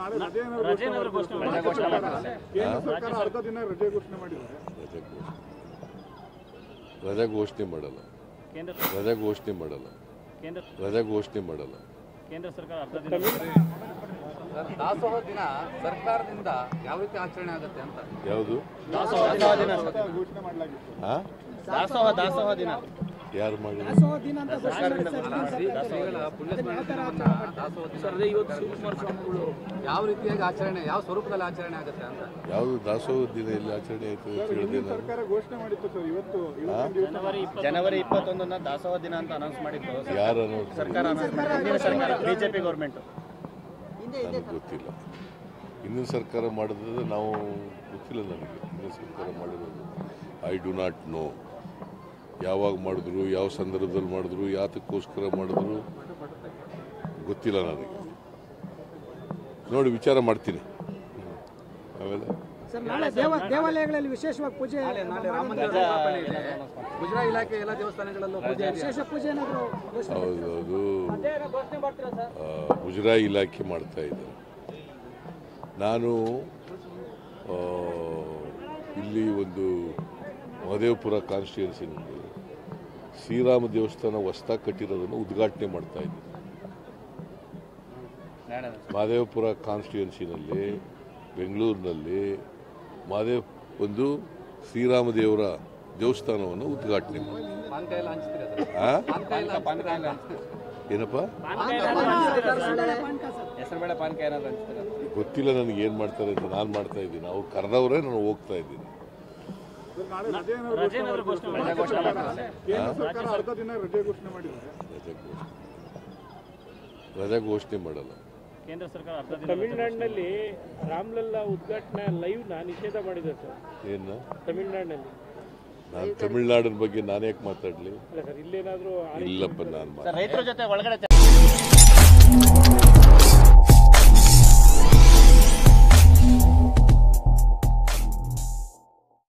ರಜೆ ಘೋಷಣೆ ಮಾಡಲ್ಲ. ರಜೆ ಘೋಷಣೆ ಮಾಡಲ್ಲ. ರಜೆ ಘೋಷಣೆ ಮಾಡಲ್ಲ. ಕೇಂದ್ರ ಸರ್ಕಾರ ದಾಸೋಹ ದಿನ ಸರ್ಕಾರದಿಂದ ಯಾವ ರೀತಿ ಆಚರಣೆ ಆಗುತ್ತೆ ಅಂತ. ಯಾವುದು ದಾಸೋಹ ದಿನ ಯಾರು ಮಾಡಿ ಯಾವ ರೀತಿಯಾಗಿ ಆಚರಣೆ, ಯಾವ ಸ್ವರೂಪದಲ್ಲಿ ಆಚರಣೆ ಆಗುತ್ತೆ ಅಂತ. ಯಾವುದು ದಾಸೋಹ ದಿನ ಇಲ್ಲಿ ಆಚರಣೆ ಆಯಿತು ಜನವರಿ 21 ದಾಸೋಹ ದಿನ ಅಂತ ಅನೌನ್ಸ್ ಮಾಡಿತ್ತು. ಯಾರು ಸರ್ಕಾರ ಬಿಜೆಪಿ ಗೌರ್ಮೆಂಟ್. ನನಗೆ ಗೊತ್ತಿಲ್ಲ. ಇನ್ನೂ ಸರ್ಕಾರ ಮಾಡಿದ್ರೆ ನಾವು ಗೊತ್ತಿಲ್ಲ ನನಗೆ. ಇನ್ನೂ ಸರ್ಕಾರ ಮಾಡಿರೋದು ಐ ಡು ನಾಟ್ ನೋ. ಯಾವಾಗ ಮಾಡಿದ್ರು, ಯಾವ ಸಂದರ್ಭದಲ್ಲಿ ಮಾಡಿದ್ರು, ಯಾತಕ್ಕೋಸ್ಕರ ಮಾಡಿದ್ರು ಗೊತ್ತಿಲ್ಲ ನನಗೆ. ನೋಡಿ ವಿಚಾರ ಮಾಡ್ತೀನಿ. ಆಮೇಲೆ ದೇವಾಲಯಗಳಲ್ಲಿ ವಿಶೇಷವಾಗಿ ಪೂಜೆ, ಗುಜರಾತ್ ಇಲಾಖೆ ಎಲ್ಲ ದೇವಸ್ಥಾನಗಳಲ್ಲೂ ವಿಶೇಷ ಪೂಜೆ ಏನಾದರೂ. ಹೌದೌದು, ಗುಜರಾತ್ ಇಲಾಖೆ ಮಾಡ್ತಾ ಇದ್ದಾರೆ. ನಾನು ಇಲ್ಲಿ ಒಂದು ಮಹದೇವಪುರ ಕಾನ್ಸ್ಟಿಟ್ಯೂನ್ಸಿನಲ್ಲಿ ಶ್ರೀರಾಮ ದೇವಸ್ಥಾನ ಹೊಸದಾಗಿ ಕಟ್ಟಿರೋದನ್ನು ಉದ್ಘಾಟನೆ ಮಾಡ್ತಾ ಇದ್ದೀನಿ. ಮಹದೇವಪುರ ಕಾನ್ಸ್ಟಿಟ್ಯೂನ್ಸಿನಲ್ಲಿ ಬೆಂಗಳೂರಿನಲ್ಲಿ ಒಂದು ಶ್ರೀರಾಮ ದೇವರ ದೇವಸ್ಥಾನವನ್ನು ಉದ್ಘಾಟನೆ ಮಾಡಿ. ಏನಪ್ಪ ಗೊತ್ತಿಲ್ಲ ನನಗೆ ಏನು ಮಾಡ್ತಾರೆ ಅಂತ. ನಾನು ಮಾಡ್ತಾ ಇದ್ದೀನಿ, ಅವ್ರು ಕರೆದವ್ರೆ ನಾನು ಹೋಗ್ತಾ ಇದ್ದೀನಿ. ರಜೆ ಘೋಷಣೆ ಮಾಡಲ್ಲ. ಕೇಂದ್ರ ಸರ್ಕಾರ ತಮಿಳುನಾಡಿನಲ್ಲಿ ರಾಮಲಲ್ಲಾ ಉದ್ಘಾಟನಾ ಲೈವ್ ನಿಷೇಧ ಮಾಡಿದೆ ಸರ್. ಏನು ತಮಿಳುನಾಡಿನಲ್ಲಿ? ನಾನು ತಮಿಳುನಾಡಿನ ಬಗ್ಗೆ ನಾನು ಯಾಕೆ ಮಾತಾಡಲಿ? ಇಲ್ಲೇನಾದ್ರೂ ಇಲ್ಲಪ್ಪ, ನಾನು ರೈತರ ಜೊತೆ ಒಳಗಡೆ